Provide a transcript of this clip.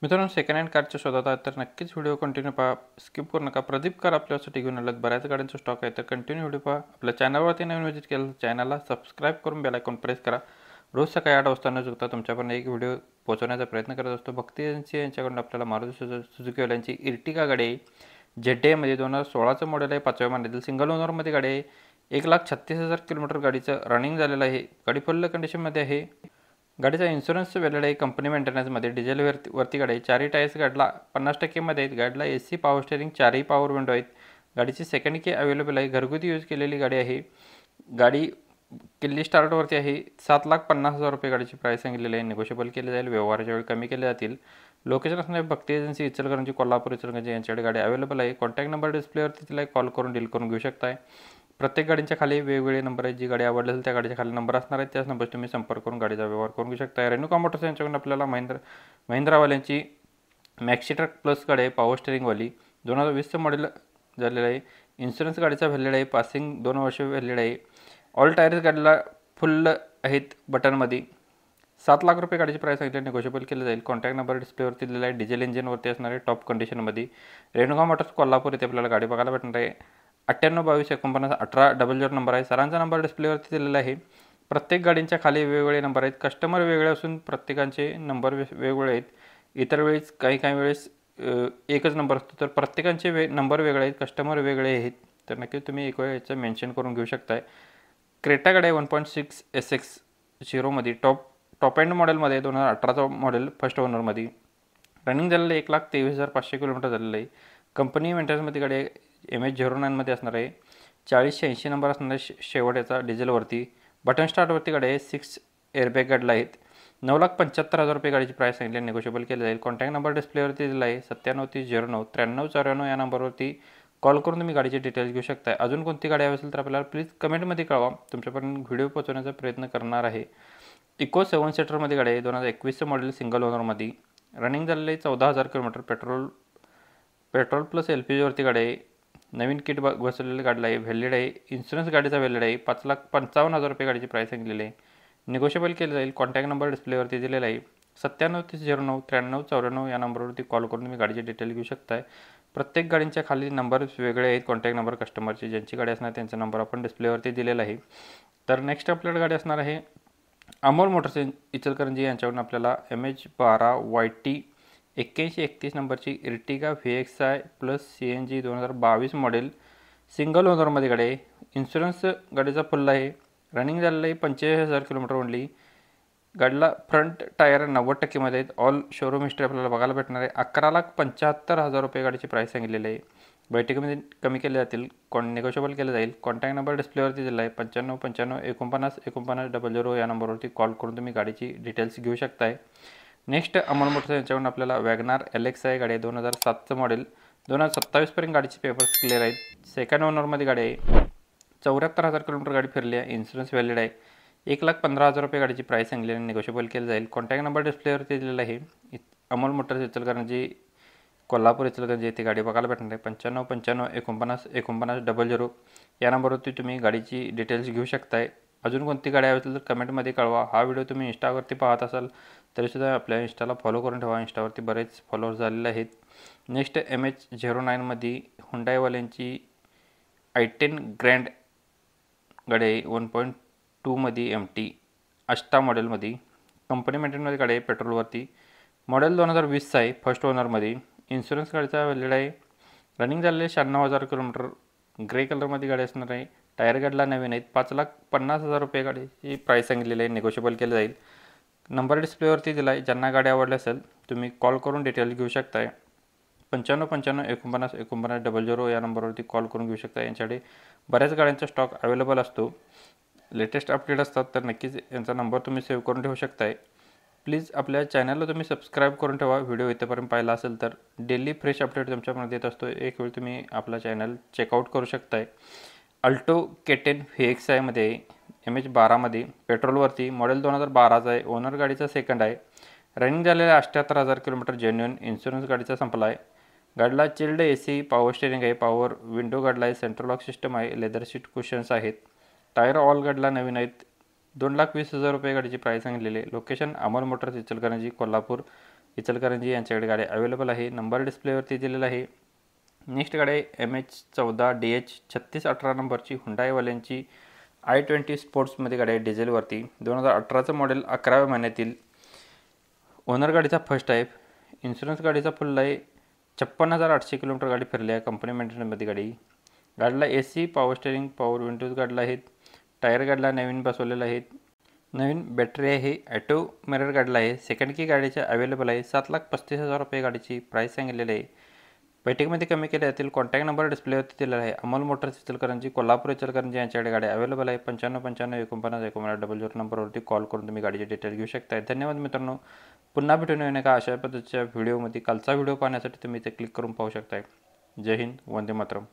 मित्रांनो, second hand कारच्या शोधात आहात तर नक्कीच व्हिडिओ कंटिन्यू पहा, स्किप करू नका. प्रदीप कार आपल्यासाठी घेऊन आलेत. बऱ्याच गाड्यांचा स्टॉक आहे, तर कंटिन्यू व्हिडिओ पहा. आपल्या चॅनलवरती नवीन व्हिजिट केलं तर चॅनलला सबस्क्राईब करून बेल आयकॉन प्रेस करा. रोज सकाळी 8 वाजता न चुकता तुमच्यापर्यंत एक व्हिडिओ पोहोचवण्याचा प्रयत्न करत असतो. भक्ती एजन्सी यांच्याकडून आपल्याला मारुती सुझुकी वाल्यांची इर्टिगा गाडी आहे. ZD मध्ये 2016चं मॉडेल आहे. 5व्या महिन्यातील सिंगल ओनरमध्ये गाडी आहे. 1,36,000 किलोमीटर गाडीचं रनिंग झालेलं आहे. गाडी फुल कंडिशनमध्ये आहे. गाडीचा इन्शुरन्स व्हॅलिड आहे. कंपनी मेंटेनन्समध्ये डिझेल वरती गाडी आहे. चारही टायर्स गाडीला 50% मध्ये आहेत. गाडीला AC पॉवर स्टेअरिंग, चारही पॉवर विंडो आहेत. गाडीची सेकंड की अवेलेबल आहे. घरगुती यूज केलेली गाडी आहे. गाडी किल्ली स्टार्टवरती आहे. 7,50,000 रुपये गाडीची प्राईस सांगितलेली आहे. निगोशिएबल केले जाईल. व्यवहाराच्या वेळी कमी केले जातील. लोकेशन असणार भक्ती एजन्सी, इचलकरंजी, कोल्हापूर, इचलकरंजी यांच्याकडे गाडी अवेलेबल आहे. कॉन्टॅक्ट नंबर डिस्प्लेवरती तिला कॉल करून डील करून घेऊ शकताय. प्रत्येक गाडीच्या खाली वेगवेगळे नंबर आहेत. जी गाडी आवडली असेल त्या गाडीच्या खाली नंबर असणार आहेत. त्याच नंबर तुम्ही संपर्क करून गाडीचा व्यवहार करून घेऊ शकता. रेणुका मोटर्स यांच्याकडून आपल्याला महिंद्रावाल्यांची मॅक्सी ट्रक प्लस गाडी आहे. पॉवर स्टेअरिंगवाली 2020चं मॉडेल झालेलं आहे. इन्शुरन्स गाडीचा व्हॅलिड आहे. पासिंग 2 वर्ष व्हॅलिड आहे. ऑल टायर्स गाडीला फुल आहेत बटनमध्ये. 7 लाख रुपये गाडीची प्राईस सांगितली. निगोशिएबल केलं जाईल. कॉन्टॅक्ट नंबर डिस्प्लेवरती दिलेला आहे. डिझेल इंजिनवरती असणार आहे. टॉप कंडिशनमध्ये. रेणुका मोटर्स कोल्हापूर इथे आपल्याला गाडी बघायला भेटणार आहे. 9822491800 नंबर आहे. सरांचा नंबर डिस्प्लेवरती दिलेला आहे. प्रत्येक गाडींच्या खाली वेगवेगळे नंबर आहेत. कस्टमर वेगळे असून प्रत्येकांचे नंबर वेगवेगळे आहेत. इतर वेळेस काही वेळेस एकच नंबर असतो, तर प्रत्येकांचे नंबर वेगळे आहेत. कस्टमर वेगळे आहेत. तर नक्की तुम्ही एक वेळ याचं मेन्शन करून घेऊ शकताय. क्रेटा गाडी 1.6 SX0मध्ये टॉप एंड मॉडेलमध्ये 2018चा मॉडेल फर्स्ट ओनरमध्ये. रनिंग झालेलं 1,23,500 किलोमीटर झालेलं आहे. कंपनी मेंटेनन्समध्ये गाडी MH09मध्ये असणार आहे. 4080 नंबर असणार आहे शेवट याचा डिझेलवरती. बटन स्टार्टवरती गाडी आहे. 6 एअरबॅग गाडीला आहेत. 9,75,000 रुपये गाडीची प्राईस सांगितली. निगोशिएबल केलं जाईल. कॉन्टॅक्ट नंबर डिस्प्लेवरती दिला आहे. 97309394 या नंबरवरती कॉल करून तुम्ही गाडीचे डिटेल्स घेऊ शकता. अजून कोणती गाडी हवी असेल तर आपल्याला प्लीज कमेंटमध्ये कळवा. तुमच्यापर्यंत व्हिडिओ पोहोचवण्याचा प्रयत्न करणार आहे. इको 7 सीटरमध्ये गाडी आहे. 2021चं मॉडेल सिंगल ओनरमध्ये. रनिंग झालेलं आहे 14,000 किलोमीटर. पेट्रोल प्लस LPGवरती गाडी आहे. नवीन किट बसवलेली गाडीला आहे. व्हॅलिड आहे. इन्शुरन्स गाडीचा व्हॅलिड आहे. 5,55,000 रुपये गाडीची प्राईस सांगितलेली आहे. निगोशिएबल केलं जाईल. कॉन्टॅक्ट नंबर डिस्प्लेवरती दिलेला आहे. 97309394 या नंबरवरती कॉल करून तुम्ही गाडीचे डिटेल घेऊ शकताय. प्रत्येक गाडींच्या खाली नंबर वेगळे आहेत. कॉन्टॅक्ट नंबर कस्टमरचे ज्यांची गाडी असणार त्यांचा नंबर आपण डिस्प्लेवरती दिलेला आहे. तर नेक्स्ट आपल्याला गाडी असणार आहे अमोल मोटर्स इचलकरंजी यांच्याकडून आपल्याला MH12YT 8131 नंबरची Ertiga VXI plus CNG 2022 model single ओनरमध्ये गाडी आहे. इन्शुरन्स गाडीचा फुल आहे. रनिंग झालेलं आहे 45,000 किलोमीटर ओनली. गाडीला फ्रंट टायर 90% मध्ये आहेत. ऑल शोरूम हिस्ट्री आपल्याला बघायला भेटणार आहे. 11,75,000 रुपये गाडीची प्राईस सांगितलेली आहे. बैठकीमध्ये कमी केले जातील. निगोशिएबल केलं जाईल. कॉन्टॅक्ट नंबर डिस्प्लेवरती दिला आहे. 9555494900 या नंबरवरती कॉल करून तुम्ही गाडीची डिटेल्स घेऊ शकताय. नेक्स्ट अमोल मोटर्स यांच्याकडून आपल्याला वॅगनार LXI गाडी आहे. 2007चं मॉडेल. 2027पर्यंत गाडीचे पेपर्स क्लिअर आहेत. सेकंड ओनरमध्ये गाडी आहे. 74,000 किलोमीटर गाडी फिरली आहे. इन्शुरन्स व्हॅलिड आहे. 1,15,000 रुपये गाडीची प्राईस सांगली आणि निगोशिएबल केलं जाईल. कॉन्टॅक्ट नंबर डिस्प्लेवरती दिलेला आहे. अमोल मोटर्स इचलकरंजी कोल्हापूर इचलकरंजी येथे गाडी बघायला भेटणार आहे. 9555494900 या नंबरवरती तुम्ही गाडीची डिटेल्स घेऊ शकताय. अजून कोणती गाडी हवी असेल तर कमेंटमध्ये कळवा. हा व्हिडिओ तुम्ही इंस्टावरती पाहत असाल तरीसुद्धा आपल्या इंस्टाला फॉलो करून ठेवा. इंस्टावरती बरेच फॉलोअर्स झालेले आहेत. नेक्स्ट MH09मध्ये हुंडाईवाल्यांची i10 ग्रँड गाडी आहे. 1.2मध्ये MT अष्टा मॉडेलमध्ये. कंपनी मेंटेनमध्ये गाडी आहे पेट्रोलवरती. मॉडेल 2020चा आहे. फर्स्ट ओनरमध्ये. इन्शुरन्स गाडीचा व्हॅलिड आहे. रनिंग झालेले 96,000 किलोमीटर. ग्रे कलरमध्ये गाडी असणार आहे. टायर गाडीला नवीन आहेत. 5,50,000 रुपये गाडीची प्राईस सांगितलेली आहे. निगोशिएबल केलं जाईल. नंबर डिस्प्लेवरती दिला आहे. ज्यांना गाडी आवडली असेल तुम्ही कॉल करून डिटेल घेऊ शकताय. 9555494900 या नंबरवरती कॉल करून घेऊ शकता. यांच्याकडे बऱ्याच गाड्यांचा स्टॉक अवेलेबल असतो. लेटेस्ट अपडेट असतात तर नक्कीच यांचा नंबर तुम्ही सेव्ह करून ठेवू शकताय. प्लीज आपल्या चॅनलला तुम्ही सबस्क्राईब करून ठेवा. व्हिडिओ इथेपर्यंत पाहिला असेल तर डेली फ्रेश अपडेट तुमच्यापर्यंत देत असतो. एक वेळ तुम्ही आपला चॅनल चेकआउट करू शकताय. Alto K10 VXIमध्ये MH12मध्ये पेट्रोलवरती. मॉडेल 2012चा आहे. ओनर गाडीचा सेकंड आहे. रनिंग झालेला 78,000 किलोमीटर जेन्युइन. इन्शुरन्स गाडीचा संपला आहे. गाडीला चिल्ड AC पॉवर स्टेअरिंग आहे. पॉवर विंडो गाडीला आहे. सेंट्रल लॉक सिस्टम आहे. लेदर सीट कुशन्स आहेत. टायर ऑल गाडीला नवीन आहेत. 2,20,000 रुपये गाडीची प्राईस सांगितलेली आहे. लोकेशन अमोल मोटर्स इचलकरंजी कोल्हापूर इचलकरंजी यांच्याकडे गाडी अवेलेबल आहे. नंबर डिस्प्लेवरती दिलेला आहे. नेक्स्ट गाडी आहे MH14 DH 3618 नंबरची हुंडाईवाल्यांची i20 स्पोर्ट्समध्ये गाडी आहे डिझेलवरती. 2018चं मॉडेल 11व्या महिन्यातील. ओनर गाडीचा फर्स्ट आहे. इन्शुरन्स गाडीचा फुल आहे. 56,800 किलोमीटर गाडी फिरली आहे. कंपनी मेंटेनन्समध्ये गाडी. गाडीला AC, power steering, power windows गाडीला आहेत. टायर गाडीला नवीन बसवलेला आहेत. नवीन बॅटरी आहे. ॲटो मिरर गाडीला आहे. सेकंड की गाडीचे अवेलेबल आहे. 7,35,000 रुपये गाडीची प्राईस सांगितलेली आहे. बैठकीमध्ये कमी केले जातील. कॉन्टॅक्ट नंबर डिस्प्लेवरती दिलेला आहे. अमोल मोटर्स इचलकरंजी, कोल्हापूर इचलकरंजी यांच्याकडे गाडी अवेलेबल आहे. 9555 नंबरवरती कॉल करून तुम्ही गाडीचे डिटेल घेऊ शकता. धन्यवाद मित्रांनो. पुन्हा भेटून येऊ नका अशा पद्धतीच्या व्हिडिओमध्ये. कालचा व्हिडिओ पाहण्यासाठी तुम्ही इथे क्लिक करून पाहू शकता. जय हिंद, वंदे मातरम.